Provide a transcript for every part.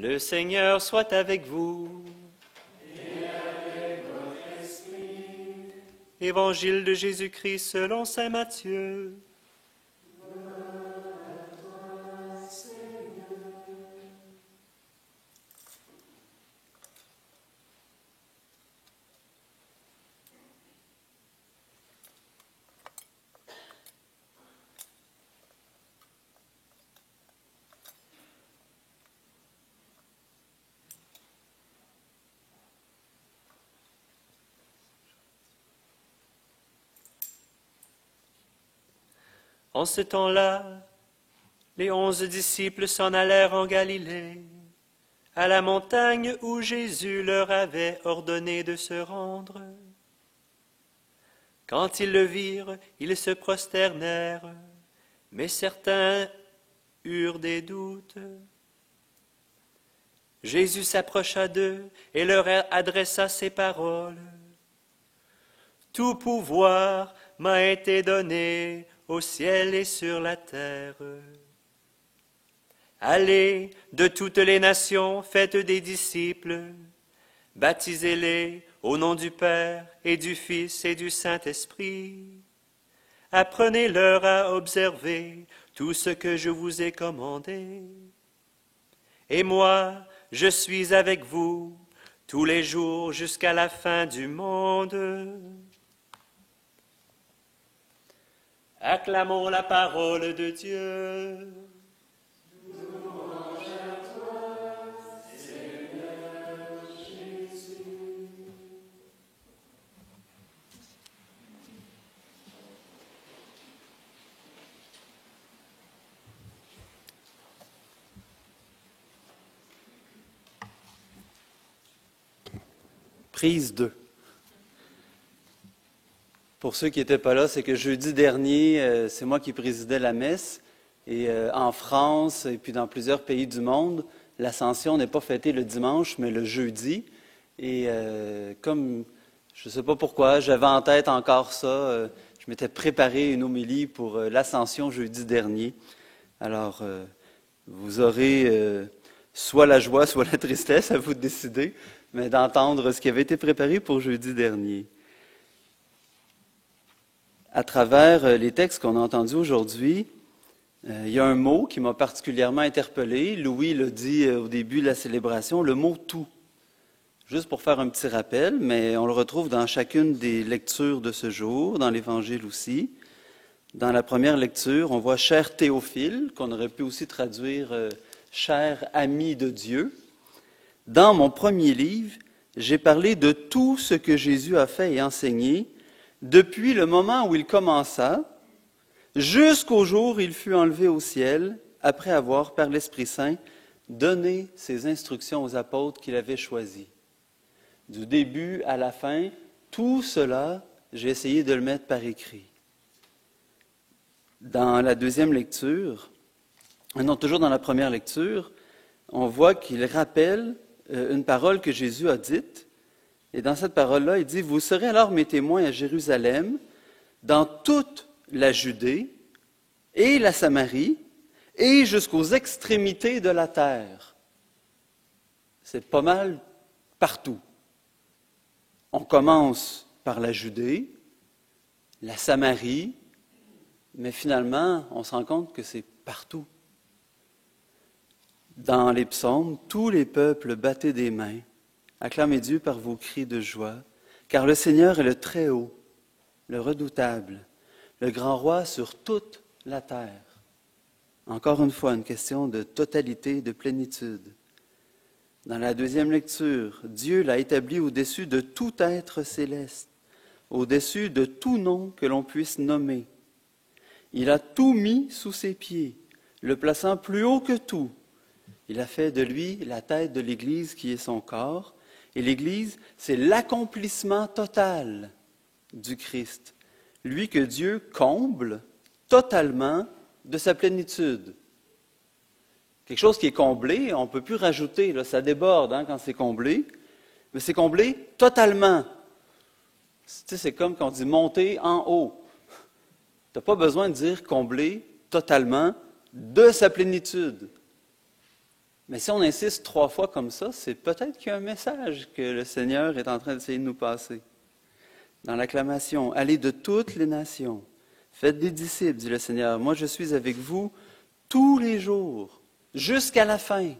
Le Seigneur soit avec vous. Et avec votre esprit. Évangile de Jésus-Christ selon saint Matthieu. En ce temps-là, les 11 disciples s'en allèrent en Galilée, à la montagne où Jésus leur avait ordonné de se rendre. Quand ils le virent, ils se prosternèrent, mais certains eurent des doutes. Jésus s'approcha d'eux et leur adressa ces paroles. « Tout pouvoir m'a été donné au ciel et sur la terre. Allez de toutes les nations, faites des disciples, baptisez-les au nom du Père et du Fils et du Saint-Esprit. Apprenez-leur à observer tout ce que je vous ai commandé. Et moi, je suis avec vous tous les jours jusqu'à la fin du monde. » Acclamons la parole de Dieu. Louange à toi, Seigneur Jésus. Prise 2. Pour ceux qui n'étaient pas là, c'est que jeudi dernier, c'est moi qui présidais la messe. Et en France et puis dans plusieurs pays du monde, l'Ascension n'est pas fêtée le dimanche, mais le jeudi. Et comme, je ne sais pas pourquoi, j'avais en tête encore ça, je m'étais préparé une homélie pour l'Ascension jeudi dernier. Alors, vous aurez soit la joie, soit la tristesse, à vous de décider, mais d'entendre ce qui avait été préparé pour jeudi dernier. À travers les textes qu'on a entendus aujourd'hui, il y a un mot qui m'a particulièrement interpellé. Louis l'a dit au début de la célébration, le mot « tout ». Juste pour faire un petit rappel, mais on le retrouve dans chacune des lectures de ce jour, dans l'Évangile aussi. Dans la première lecture, on voit « cher Théophile », qu'on aurait pu aussi traduire « cher ami de Dieu ». Dans mon premier livre, j'ai parlé de tout ce que Jésus a fait et enseigné depuis le moment où il commença, jusqu'au jour où il fut enlevé au ciel, après avoir, par l'Esprit Saint, donné ses instructions aux apôtres qu'il avait choisis. Du début à la fin, tout cela, j'ai essayé de le mettre par écrit. Dans la deuxième lecture, non, toujours dans la première lecture, on voit qu'il rappelle une parole que Jésus a dite. Et dans cette parole-là, il dit « Vous serez alors mes témoins à Jérusalem, dans toute la Judée et la Samarie, et jusqu'aux extrémités de la terre. » C'est pas mal partout. On commence par la Judée, la Samarie, mais finalement, on se rend compte que c'est partout. Dans les psaumes, tous les peuples battaient des mains. Acclamez Dieu par vos cris de joie, car le Seigneur est le Très-Haut, le Redoutable, le grand roi sur toute la terre. Encore une fois, une question de totalité, de plénitude. Dans la deuxième lecture, Dieu l'a établi au-dessus de tout être céleste, au-dessus de tout nom que l'on puisse nommer. Il a tout mis sous ses pieds, le plaçant plus haut que tout. Il a fait de lui la tête de l'Église qui est son corps. Et l'Église, c'est l'accomplissement total du Christ. Lui que Dieu comble totalement de sa plénitude. Quelque chose qui est comblé, on ne peut plus rajouter, là, ça déborde quand c'est comblé, mais c'est comblé totalement. Tu sais, c'est comme quand on dit monter en haut. Tu n'as pas besoin de dire comblé totalement de sa plénitude. Mais si on insiste 3 fois comme ça, c'est peut-être qu'il y a un message que le Seigneur est en train d'essayer de nous passer. Dans l'acclamation, « Allez de toutes les nations, faites des disciples, dit le Seigneur. Moi, je suis avec vous tous les jours, jusqu'à la fin. »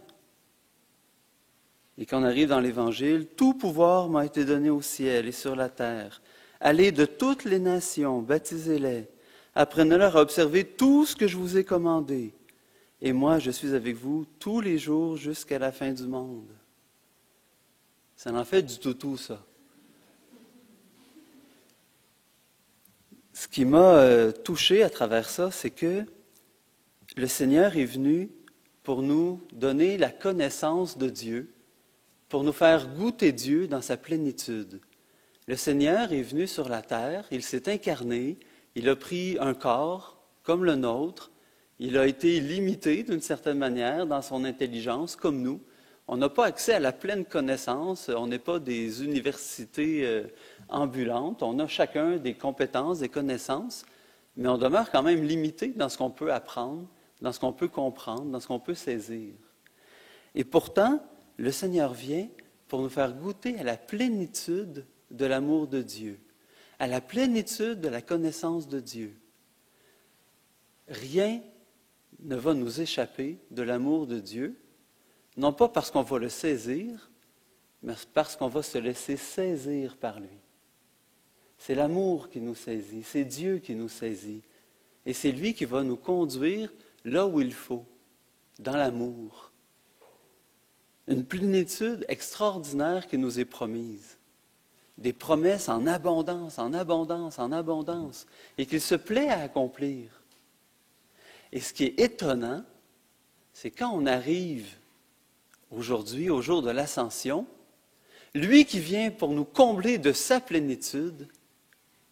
Et quand on arrive dans l'Évangile, « Tout pouvoir m'a été donné au ciel et sur la terre. Allez de toutes les nations, baptisez-les. Apprenez-leur à observer tout ce que je vous ai commandé. Et moi, je suis avec vous tous les jours jusqu'à la fin du monde. » Ça en fait du toutou, ça. Ce qui m'a touché à travers ça, c'est que le Seigneur est venu pour nous donner la connaissance de Dieu, pour nous faire goûter Dieu dans sa plénitude. Le Seigneur est venu sur la terre, il s'est incarné, il a pris un corps comme le nôtre, il a été limité d'une certaine manière dans son intelligence, comme nous. On n'a pas accès à la pleine connaissance, on n'est pas des universités ambulantes, on a chacun des compétences, des connaissances, mais on demeure quand même limité dans ce qu'on peut apprendre, dans ce qu'on peut comprendre, dans ce qu'on peut saisir. Et pourtant, le Seigneur vient pour nous faire goûter à la plénitude de l'amour de Dieu, à la plénitude de la connaissance de Dieu. Rien ne va nous échapper de l'amour de Dieu, non pas parce qu'on va le saisir, mais parce qu'on va se laisser saisir par lui. C'est l'amour qui nous saisit, c'est Dieu qui nous saisit. Et c'est lui qui va nous conduire là où il faut, dans l'amour. Une plénitude extraordinaire qui nous est promise. Des promesses en abondance, en abondance, en abondance, et qu'il se plaît à accomplir. Et ce qui est étonnant, c'est quand on arrive aujourd'hui, au jour de l'Ascension, lui qui vient pour nous combler de sa plénitude,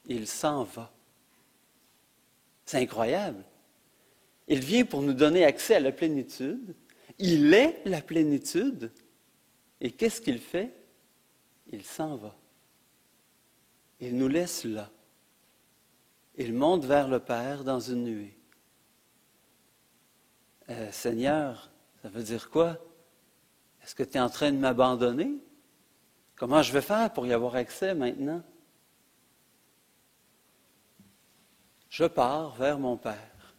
il s'en va. C'est incroyable. Il vient pour nous donner accès à la plénitude. Il est la plénitude. Et qu'est-ce qu'il fait? Il s'en va. Il nous laisse là. Il monte vers le Père dans une nuée. Seigneur, ça veut dire quoi? Est-ce que tu es en train de m'abandonner? Comment je vais faire pour y avoir accès maintenant? Je pars vers mon Père.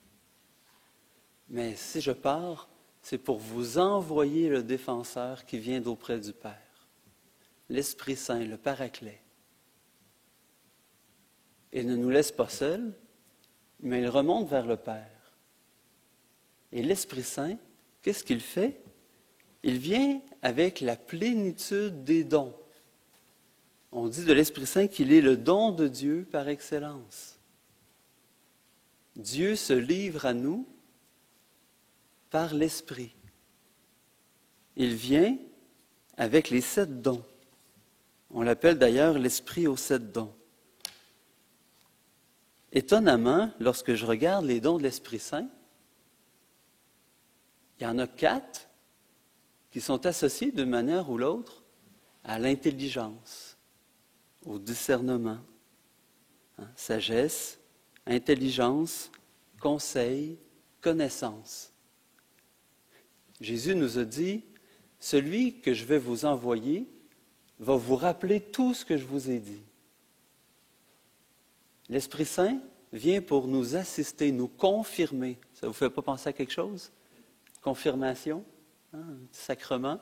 Mais si je pars, c'est pour vous envoyer le défenseur qui vient d'auprès du Père, l'Esprit Saint, le Paraclet. Il ne nous laisse pas seuls, mais il remonte vers le Père. Et l'Esprit Saint, qu'est-ce qu'il fait? Il vient avec la plénitude des dons. On dit de l'Esprit Saint qu'il est le don de Dieu par excellence. Dieu se livre à nous par l'Esprit. Il vient avec les 7 dons. On l'appelle d'ailleurs l'Esprit aux 7 dons. Étonnamment, lorsque je regarde les dons de l'Esprit Saint, il y en a 4 qui sont associés d'une manière ou l'autre à l'intelligence, au discernement, sagesse, intelligence, conseil, connaissance. Jésus nous a dit, « Celui que je vais vous envoyer va vous rappeler tout ce que je vous ai dit. » L'Esprit Saint vient pour nous assister, nous confirmer. Ça ne vous fait pas penser à quelque chose? Confirmation, un petit sacrement.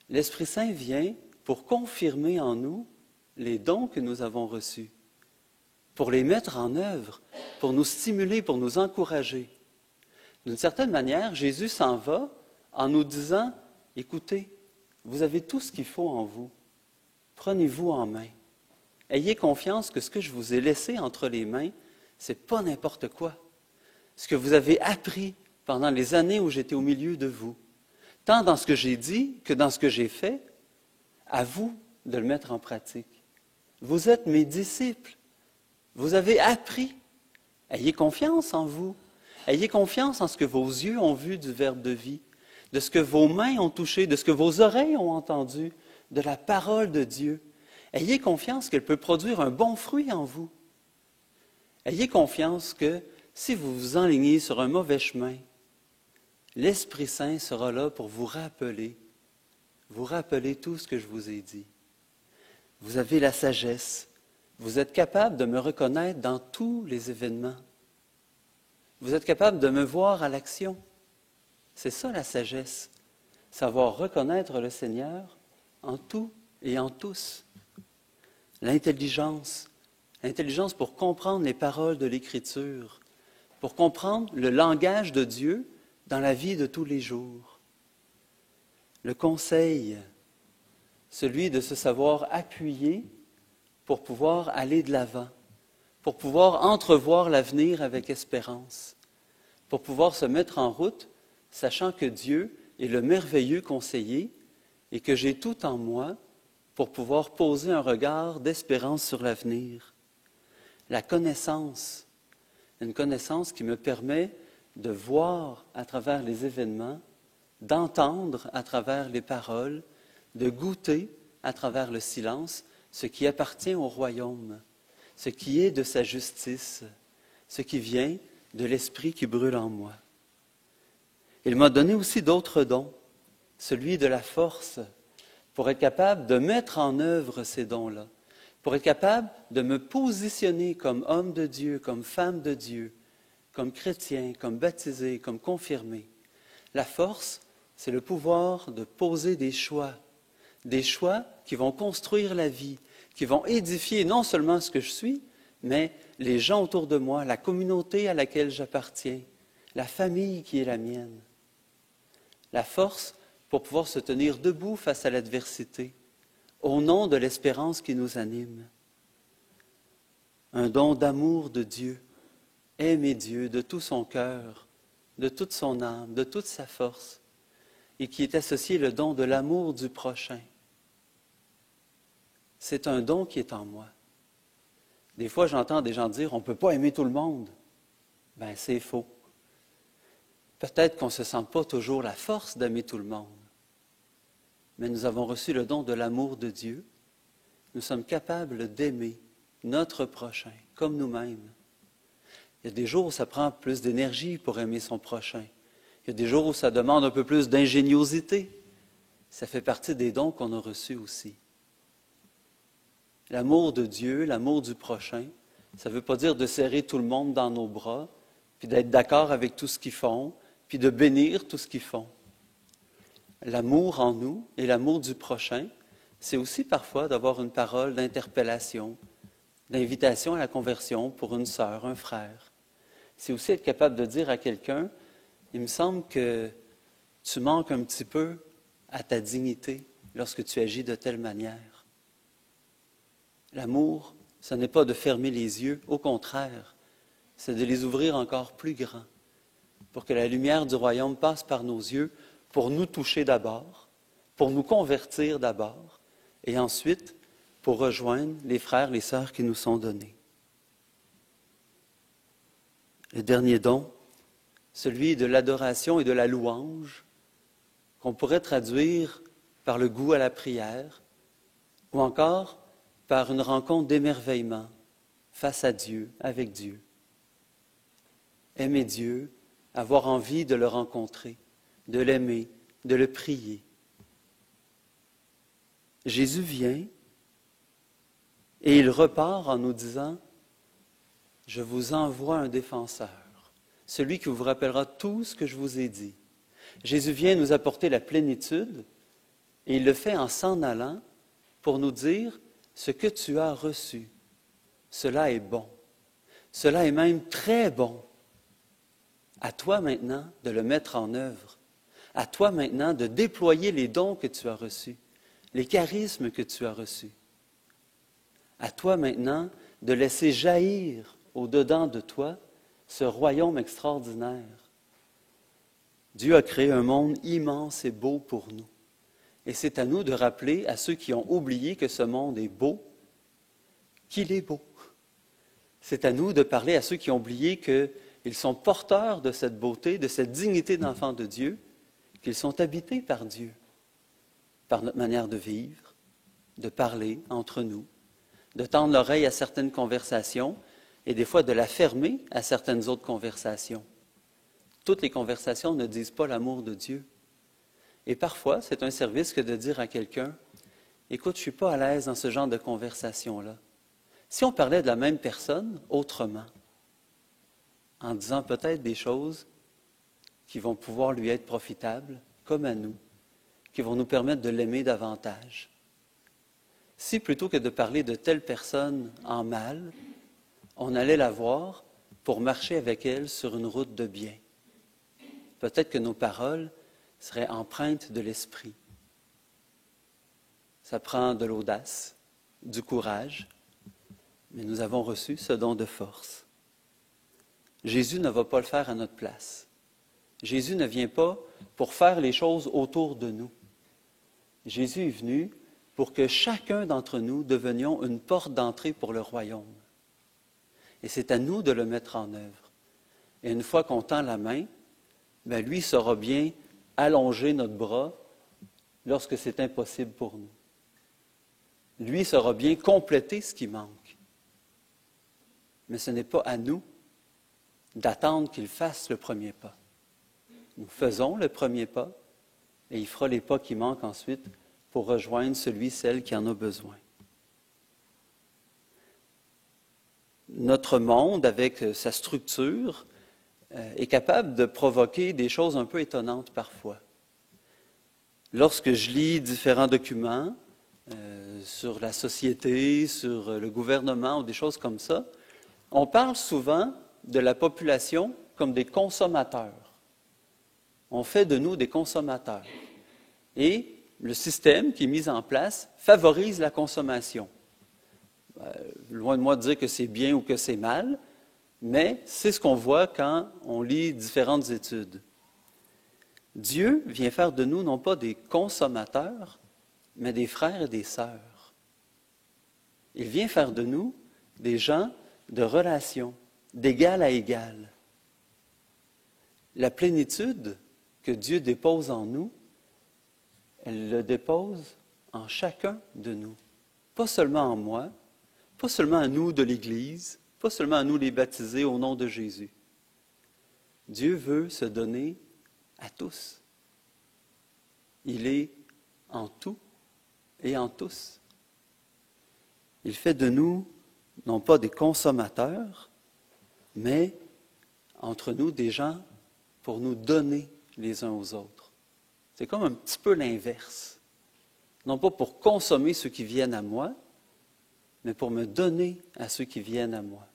L'Esprit Saint vient pour confirmer en nous les dons que nous avons reçus, pour les mettre en œuvre, pour nous stimuler, pour nous encourager. D'une certaine manière, Jésus s'en va en nous disant, « Écoutez, vous avez tout ce qu'il faut en vous. Prenez-vous en main. Ayez confiance que ce que je vous ai laissé entre les mains, ce n'est pas n'importe quoi. Ce que vous avez appris pendant les années où j'étais au milieu de vous, tant dans ce que j'ai dit que dans ce que j'ai fait, à vous de le mettre en pratique. Vous êtes mes disciples. Vous avez appris. Ayez confiance en vous. Ayez confiance en ce que vos yeux ont vu du Verbe de vie, de ce que vos mains ont touché, de ce que vos oreilles ont entendu, de la parole de Dieu. Ayez confiance qu'elle peut produire un bon fruit en vous. Ayez confiance que si vous vous enlignez sur un mauvais chemin, l'Esprit Saint sera là pour vous rappeler tout ce que je vous ai dit. Vous avez la sagesse. Vous êtes capable de me reconnaître dans tous les événements. Vous êtes capable de me voir à l'action. C'est ça la sagesse. Savoir reconnaître le Seigneur en tout et en tous. L'intelligence pour comprendre les paroles de l'Écriture, pour comprendre le langage de Dieu dans la vie de tous les jours. Le conseil, celui de se savoir appuyer pour pouvoir aller de l'avant, pour pouvoir entrevoir l'avenir avec espérance, pour pouvoir se mettre en route, sachant que Dieu est le merveilleux conseiller et que j'ai tout en moi pour pouvoir poser un regard d'espérance sur l'avenir. La connaissance, une connaissance qui me permet de voir à travers les événements, d'entendre à travers les paroles, de goûter à travers le silence ce qui appartient au royaume, ce qui est de sa justice, ce qui vient de l'esprit qui brûle en moi. Il m'a donné aussi d'autres dons, celui de la force, pour être capable de mettre en œuvre ces dons-là, pour être capable de me positionner comme homme de Dieu, comme femme de Dieu, comme chrétien, comme baptisé, comme confirmé. La force, c'est le pouvoir de poser des choix qui vont construire la vie, qui vont édifier non seulement ce que je suis, mais les gens autour de moi, la communauté à laquelle j'appartiens, la famille qui est la mienne. La force pour pouvoir se tenir debout face à l'adversité, au nom de l'espérance qui nous anime. Un don d'amour de Dieu, aimer Dieu de tout son cœur, de toute son âme, de toute sa force, et qui est associé le don de l'amour du prochain. C'est un don qui est en moi. Des fois, j'entends des gens dire « on ne peut pas aimer tout le monde ». Ben, c'est faux. Peut-être qu'on ne se sent pas toujours la force d'aimer tout le monde, mais nous avons reçu le don de l'amour de Dieu. Nous sommes capables d'aimer notre prochain, comme nous-mêmes. Il y a des jours où ça prend plus d'énergie pour aimer son prochain. Il y a des jours où ça demande un peu plus d'ingéniosité. Ça fait partie des dons qu'on a reçus aussi. L'amour de Dieu, l'amour du prochain, ça ne veut pas dire de serrer tout le monde dans nos bras, puis d'être d'accord avec tout ce qu'ils font, puis de bénir tout ce qu'ils font. L'amour en nous et l'amour du prochain, c'est aussi parfois d'avoir une parole d'interpellation, d'invitation à la conversion pour une sœur, un frère. C'est aussi être capable de dire à quelqu'un, il me semble que tu manques un petit peu à ta dignité lorsque tu agis de telle manière. L'amour, ce n'est pas de fermer les yeux, au contraire, c'est de les ouvrir encore plus grands pour que la lumière du royaume passe par nos yeux pour nous toucher d'abord, pour nous convertir d'abord, et ensuite pour rejoindre les frères, les sœurs qui nous sont donnés. Le dernier don, celui de l'adoration et de la louange, qu'on pourrait traduire par le goût à la prière, ou encore par une rencontre d'émerveillement face à Dieu, avec Dieu. Aimer Dieu, avoir envie de le rencontrer, de l'aimer, de le prier. Jésus vient et il repart en nous disant « Je vous envoie un défenseur, celui qui vous rappellera tout ce que je vous ai dit. » Jésus vient nous apporter la plénitude et il le fait en s'en allant pour nous dire « Ce que tu as reçu, cela est bon. Cela est même très bon. À toi maintenant de le mettre en œuvre. À toi maintenant de déployer les dons que tu as reçus, les charismes que tu as reçus. À toi maintenant de laisser jaillir au-dedans de toi ce royaume extraordinaire. Dieu a créé un monde immense et beau pour nous. Et c'est à nous de rappeler à ceux qui ont oublié que ce monde est beau, qu'il est beau. C'est à nous de parler à ceux qui ont oublié qu'ils sont porteurs de cette beauté, de cette dignité d'enfants de Dieu, qu'ils sont habités par Dieu, par notre manière de vivre, de parler entre nous, de tendre l'oreille à certaines conversations et des fois de la fermer à certaines autres conversations. Toutes les conversations ne disent pas l'amour de Dieu. Et parfois, c'est un service que de dire à quelqu'un, « Écoute, je ne suis pas à l'aise dans ce genre de conversation-là. » Si on parlait de la même personne autrement, en disant peut-être des choses qui vont pouvoir lui être profitables, comme à nous, qui vont nous permettre de l'aimer davantage. Si plutôt que de parler de telle personne en mal, on allait la voir pour marcher avec elle sur une route de bien. Peut-être que nos paroles seraient empreintes de l'esprit. Ça prend de l'audace, du courage, mais nous avons reçu ce don de force. Jésus ne va pas le faire à notre place. Jésus ne vient pas pour faire les choses autour de nous. Jésus est venu pour que chacun d'entre nous devenions une porte d'entrée pour le royaume. Et c'est à nous de le mettre en œuvre. Et une fois qu'on tend la main, bien, lui saura bien allonger notre bras lorsque c'est impossible pour nous. Lui saura bien compléter ce qui manque. Mais ce n'est pas à nous d'attendre qu'il fasse le premier pas. Nous faisons le premier pas et il fera les pas qui manquent ensuite pour rejoindre celui, celle qui en a besoin. Notre monde, avec sa structure, est capable de provoquer des choses un peu étonnantes parfois. Lorsque je lis différents documents sur la société, sur le gouvernement ou des choses comme ça, on parle souvent de la population comme des consommateurs. On fait de nous des consommateurs. Et le système qui est mis en place favorise la consommation. Loin de moi de dire que c'est bien ou que c'est mal, mais c'est ce qu'on voit quand on lit différentes études. Dieu vient faire de nous non pas des consommateurs, mais des frères et des sœurs. Il vient faire de nous des gens de relation, d'égal à égal. La plénitude que Dieu dépose en nous, elle le dépose en chacun de nous. Pas seulement en moi, pas seulement à nous de l'Église, pas seulement à nous les baptisés au nom de Jésus. Dieu veut se donner à tous. Il est en tout et en tous. Il fait de nous, non pas des consommateurs, mais entre nous des gens pour nous donner les uns aux autres. C'est comme un petit peu l'inverse. Non pas pour consommer ceux qui viennent à moi, mais pour me donner à ceux qui viennent à moi.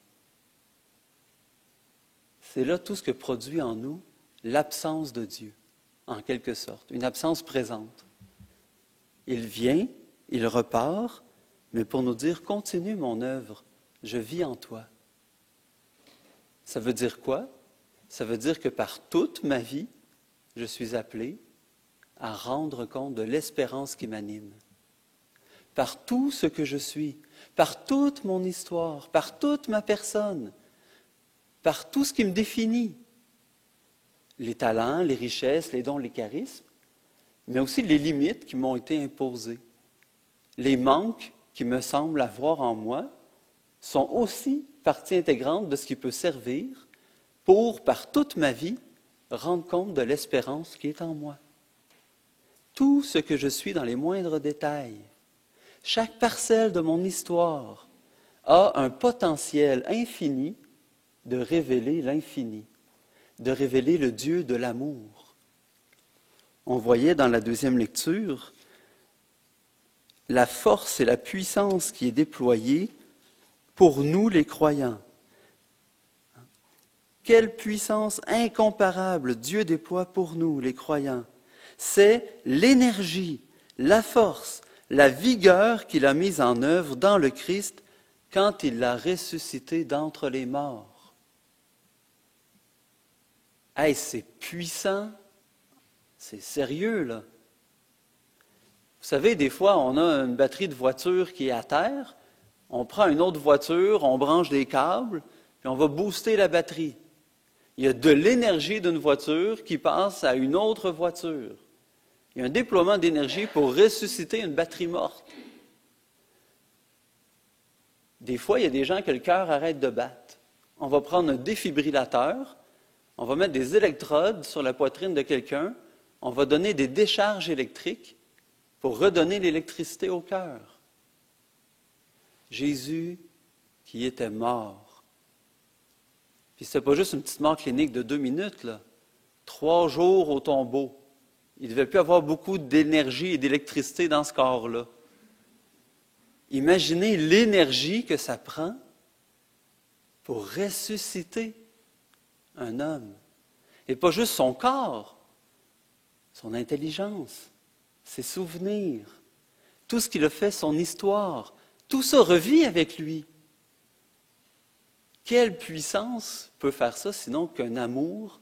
C'est là tout ce que produit en nous l'absence de Dieu, en quelque sorte, une absence présente. Il vient, il repart, mais pour nous dire, continue mon œuvre, je vis en toi. Ça veut dire quoi? Ça veut dire que par toute ma vie, je suis appelé à rendre compte de l'espérance qui m'anime. Par tout ce que je suis, par toute mon histoire, par toute ma personne, par tout ce qui me définit, les talents, les richesses, les dons, les charismes, mais aussi les limites qui m'ont été imposées. Les manques qui me semblent avoir en moi sont aussi partie intégrante de ce qui peut servir pour, par toute ma vie, rendre compte de l'espérance qui est en moi. Tout ce que je suis dans les moindres détails, chaque parcelle de mon histoire a un potentiel infini de révéler l'infini, de révéler le Dieu de l'amour. On voyait dans la deuxième lecture la force et la puissance qui est déployée pour nous les croyants. Quelle puissance incomparable Dieu déploie pour nous les croyants. C'est l'énergie, la force, la vigueur qu'il a mise en œuvre dans le Christ quand il l'a ressuscité d'entre les morts. Hey, c'est puissant, c'est sérieux, là. Vous savez, des fois, on a une batterie de voiture qui est à terre, on prend une autre voiture, on branche des câbles, puis on va booster la batterie. Il y a de l'énergie d'une voiture qui passe à une autre voiture. Il y a un déploiement d'énergie pour ressusciter une batterie morte. Des fois, il y a des gens que le cœur arrête de battre. On va prendre un défibrillateur, On va mettre des électrodes sur la poitrine de quelqu'un, on va donner des décharges électriques pour redonner l'électricité au cœur. Jésus qui était mort. Puis c'était pas juste une petite mort clinique de 2 minutes, là. 3 jours au tombeau. Il ne devait plus avoir beaucoup d'énergie et d'électricité dans ce corps-là. Imaginez l'énergie que ça prend pour ressusciter un homme. Et pas juste son corps, son intelligence, ses souvenirs, tout ce qu'il a fait, son histoire, tout ça revit avec lui. Quelle puissance peut faire ça, sinon qu'un amour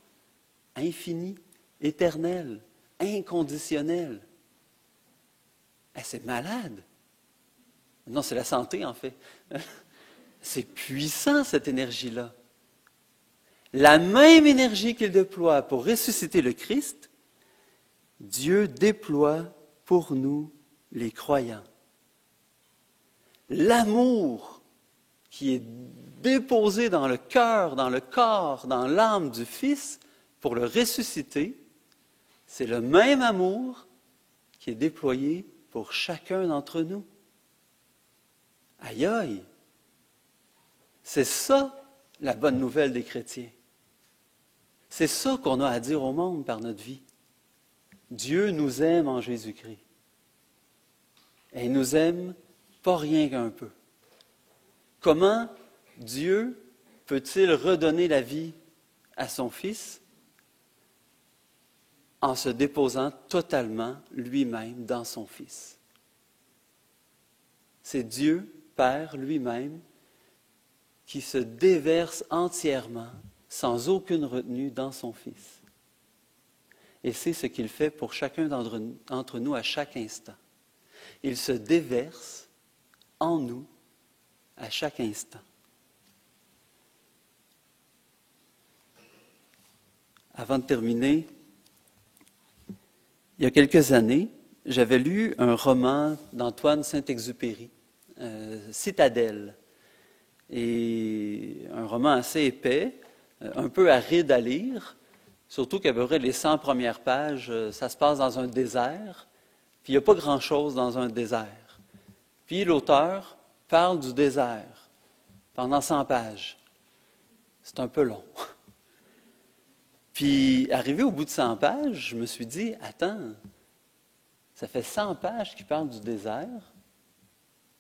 infini, éternel, inconditionnel? C'est malade. Non, c'est la santé, en fait. C'est puissant, cette énergie-là. La même énergie qu'il déploie pour ressusciter le Christ, Dieu déploie pour nous, les croyants. L'amour qui est déposé dans le cœur, dans le corps, dans l'âme du Fils pour le ressusciter, c'est le même amour qui est déployé pour chacun d'entre nous. Aïe aïe! C'est ça la bonne nouvelle des chrétiens. C'est ça qu'on a à dire au monde par notre vie. Dieu nous aime en Jésus-Christ. Et il nous aime pas rien qu'un peu. Comment Dieu peut-il redonner la vie à son Fils? En se déposant totalement lui-même dans son Fils. C'est Dieu, Père lui-même, qui se déverse entièrement, sans aucune retenue, dans son Fils. Et c'est ce qu'il fait pour chacun d'entre nous à chaque instant. Il se déverse en nous à chaque instant. Avant de terminer, il y a quelques années, j'avais lu un roman d'Antoine Saint-Exupéry, Citadelle. Et un roman assez épais, un peu aride à lire, surtout qu'à peu près les 100 premières pages, ça se passe dans un désert, puis il n'y a pas grand-chose dans un désert. Puis l'auteur parle du désert pendant 100 pages. C'est un peu long. Puis, arrivé au bout de 100 pages, je me suis dit, attends, ça fait 100 pages qui parlent du désert.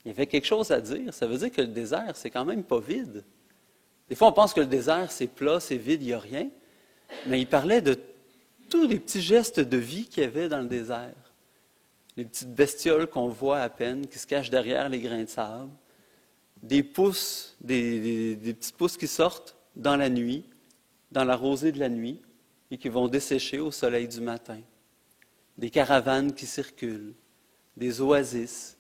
Il y avait quelque chose à dire. Ça veut dire que le désert, c'est quand même pas vide. Des fois, on pense que le désert, c'est plat, c'est vide, il n'y a rien. Mais il parlait de tous les petits gestes de vie qu'il y avait dans le désert. Les petites bestioles qu'on voit à peine, qui se cachent derrière les grains de sable. Des pousses, des petits pousses qui sortent dans la nuit, dans la rosée de la nuit, et qui vont dessécher au soleil du matin. Des caravanes qui circulent, des oasis.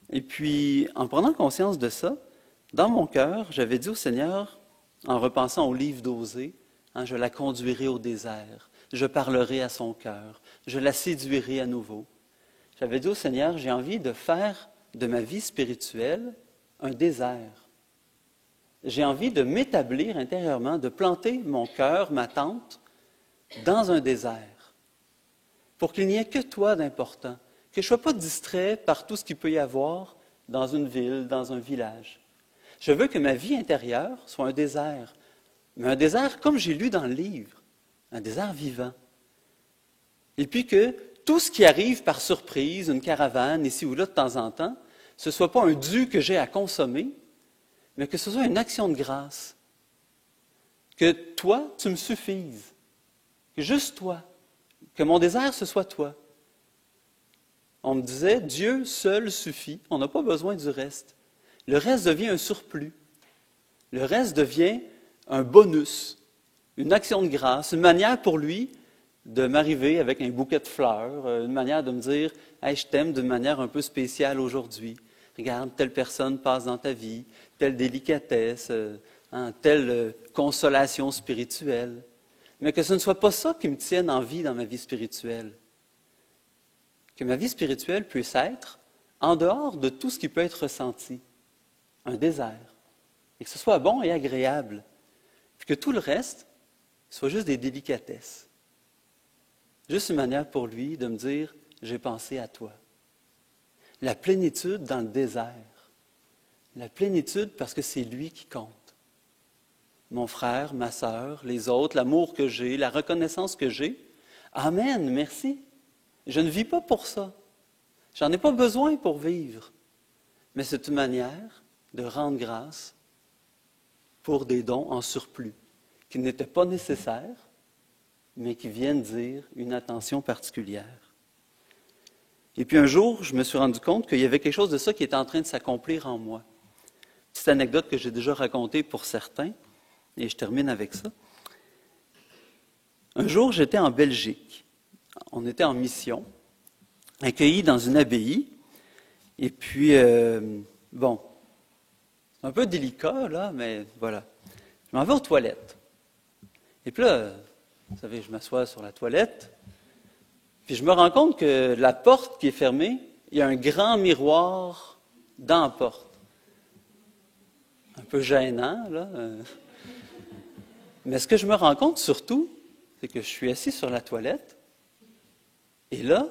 Et puis, en prenant conscience de ça, dans mon cœur, j'avais dit au Seigneur, en repensant au livre d'Osée, je la conduirai au désert, je parlerai à son cœur, je la séduirai à nouveau. J'avais dit au Seigneur, j'ai envie de faire de ma vie spirituelle un désert. J'ai envie de m'établir intérieurement, de planter mon cœur, ma tente, dans un désert, pour qu'il n'y ait que toi d'important, que je ne sois pas distrait par tout ce qu'il peut y avoir dans une ville, dans un village. Je veux que ma vie intérieure soit un désert, mais un désert comme j'ai lu dans le livre, un désert vivant. Et puis que tout ce qui arrive par surprise, une caravane ici ou là de temps en temps, ce ne soit pas un dû que j'ai à consommer, mais que ce soit une action de grâce. Que toi, tu me suffises. Que juste toi. Que mon désert, ce soit toi. On me disait, Dieu seul suffit, on n'a pas besoin du reste. Le reste devient un surplus. Le reste devient un bonus, une action de grâce, une manière pour lui de m'arriver avec un bouquet de fleurs, une manière de me dire, hey, je t'aime d'une manière un peu spéciale aujourd'hui. Regarde, telle personne passe dans ta vie, telle délicatesse, telle consolation spirituelle. Mais que ce ne soit pas ça qui me tienne en vie dans ma vie spirituelle. Que ma vie spirituelle puisse être en dehors de tout ce qui peut être ressenti. Un désert. Et que ce soit bon et agréable. Puis que tout le reste, soient juste des délicatesses. Juste une manière pour lui de me dire, j'ai pensé à toi. La plénitude dans le désert. La plénitude parce que c'est lui qui compte. Mon frère, ma sœur, les autres, l'amour que j'ai, la reconnaissance que j'ai. Amen, merci. Je ne vis pas pour ça. J'en ai pas besoin pour vivre. Mais c'est une manière de rendre grâce pour des dons en surplus, qui n'étaient pas nécessaires, mais qui viennent dire une attention particulière. Et puis un jour, je me suis rendu compte qu'il y avait quelque chose de ça qui était en train de s'accomplir en moi. Petite anecdote que j'ai déjà racontée pour certains, et je termine avec ça. Un jour, j'étais en Belgique. On était en mission, accueillis dans une abbaye. Et puis, bon, c'est un peu délicat, là, mais voilà. Je m'en vais aux toilettes. Et puis là, vous savez, je m'assois sur la toilette, puis je me rends compte que la porte qui est fermée, il y a un grand miroir dans la porte. Un peu gênant, là. Mais ce que je me rends compte surtout, c'est que je suis assis sur la toilette, et là,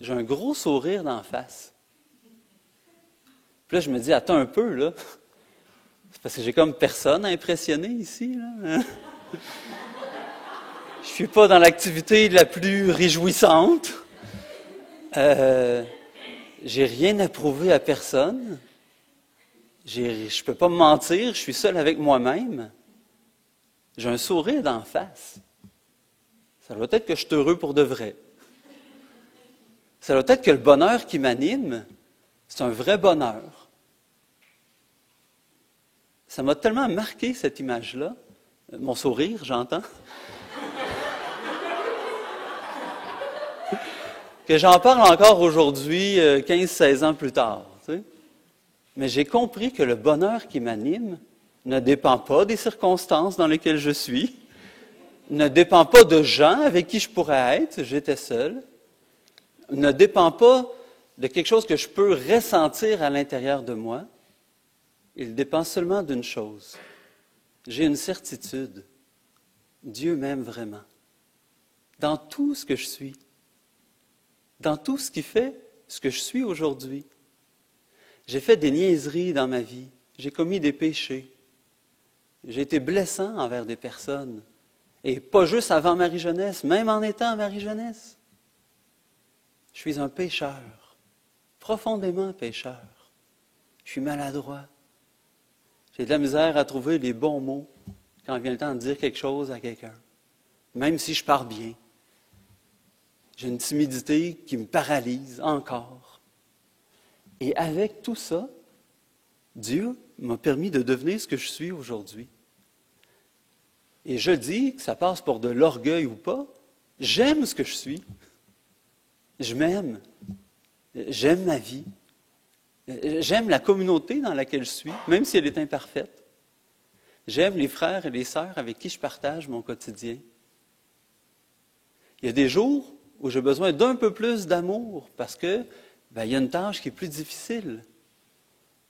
j'ai un gros sourire d'en face. Puis là, je me dis, attends un peu, là. C'est parce que j'ai comme personne à impressionner ici, là. Je suis pas dans l'activité la plus réjouissante. J'ai rien à prouver à personne. Je peux pas me mentir, je suis seul avec moi-même. J'ai un sourire d'en face. Ça doit être que je suis heureux pour de vrai. Ça doit être que le bonheur qui m'anime, c'est un vrai bonheur. Ça m'a tellement marqué, cette image-là. Mon sourire, j'entends. Que j'en parle encore aujourd'hui, 15-16 ans plus tard. Tu sais. Mais j'ai compris que le bonheur qui m'anime ne dépend pas des circonstances dans lesquelles je suis, ne dépend pas de gens avec qui je pourrais être, j'étais seul, ne dépend pas de quelque chose que je peux ressentir à l'intérieur de moi. Il dépend seulement d'une chose. J'ai une certitude. Dieu m'aime vraiment. Dans tout ce que je suis. Dans tout ce qui fait ce que je suis aujourd'hui. J'ai fait des niaiseries dans ma vie. J'ai commis des péchés. J'ai été blessant envers des personnes. Et pas juste avant Marie-Jeunesse, même en étant à Marie-Jeunesse. Je suis un pécheur. Profondément pécheur. Je suis maladroit. J'ai de la misère à trouver les bons mots quand vient le temps de dire quelque chose à quelqu'un. Même si je pars bien. J'ai une timidité qui me paralyse encore. Et avec tout ça, Dieu m'a permis de devenir ce que je suis aujourd'hui. Et je dis, que ça passe pour de l'orgueil ou pas, j'aime ce que je suis. Je m'aime. J'aime ma vie. J'aime la communauté dans laquelle je suis, même si elle est imparfaite. J'aime les frères et les sœurs avec qui je partage mon quotidien. Il y a des jours où j'ai besoin d'un peu plus d'amour parce que il y a une tâche qui est plus difficile.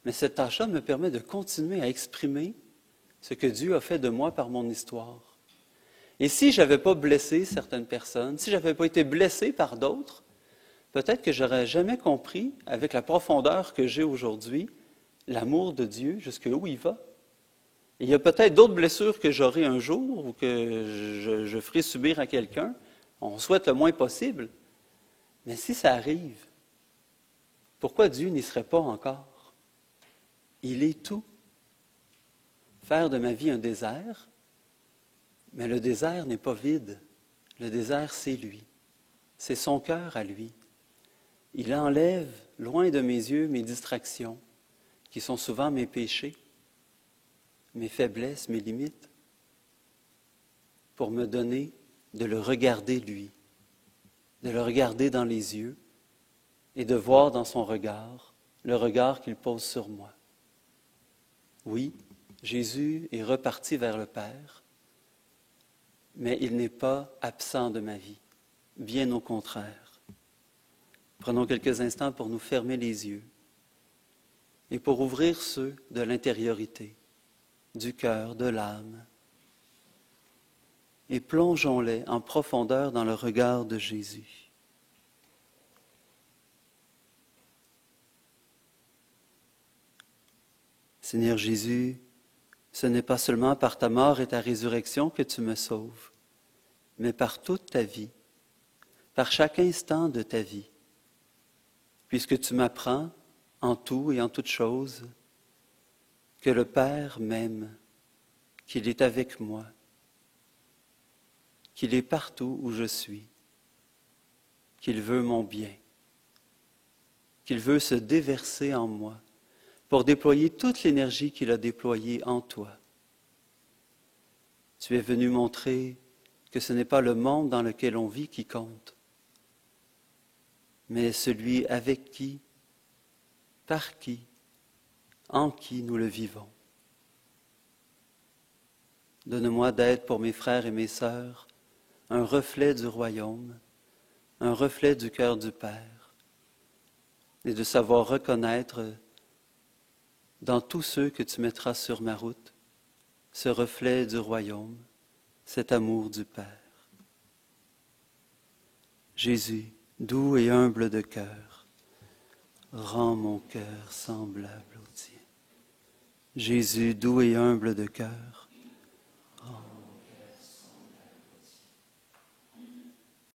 Mais cette tâche-là me permet de continuer à exprimer ce que Dieu a fait de moi par mon histoire. Et si je n'avais pas blessé certaines personnes, si je n'avais pas été blessé par d'autres, peut-être que je n'aurais jamais compris, avec la profondeur que j'ai aujourd'hui, l'amour de Dieu, jusqu'où il va. Et il y a peut-être d'autres blessures que j'aurai un jour ou que je ferai subir à quelqu'un. On souhaite le moins possible. Mais si ça arrive, pourquoi Dieu n'y serait pas encore? Il est tout. Faire de ma vie un désert, mais le désert n'est pas vide. Le désert, c'est lui. C'est son cœur à lui. Il enlève, loin de mes yeux, mes distractions, qui sont souvent mes péchés, mes faiblesses, mes limites, pour me donner de le regarder lui, de le regarder dans les yeux et de voir dans son regard le regard qu'il pose sur moi. Oui, Jésus est reparti vers le Père, mais il n'est pas absent de ma vie, bien au contraire. Prenons quelques instants pour nous fermer les yeux et pour ouvrir ceux de l'intériorité, du cœur, de l'âme, et plongeons-les en profondeur dans le regard de Jésus. Seigneur Jésus, ce n'est pas seulement par ta mort et ta résurrection que tu me sauves, mais par toute ta vie, par chaque instant de ta vie, puisque tu m'apprends en tout et en toutes choses que le Père m'aime, qu'il est avec moi, qu'il est partout où je suis, qu'il veut mon bien, qu'il veut se déverser en moi pour déployer toute l'énergie qu'il a déployée en toi. Tu es venu montrer que ce n'est pas le monde dans lequel on vit qui compte, mais celui avec qui, par qui, en qui nous le vivons. Donne-moi d'être pour mes frères et mes sœurs un reflet du royaume, un reflet du cœur du Père, et de savoir reconnaître dans tous ceux que tu mettras sur ma route ce reflet du royaume, cet amour du Père. Jésus, doux et humble de cœur, rends mon cœur semblable au tien. Jésus, doux et humble de cœur,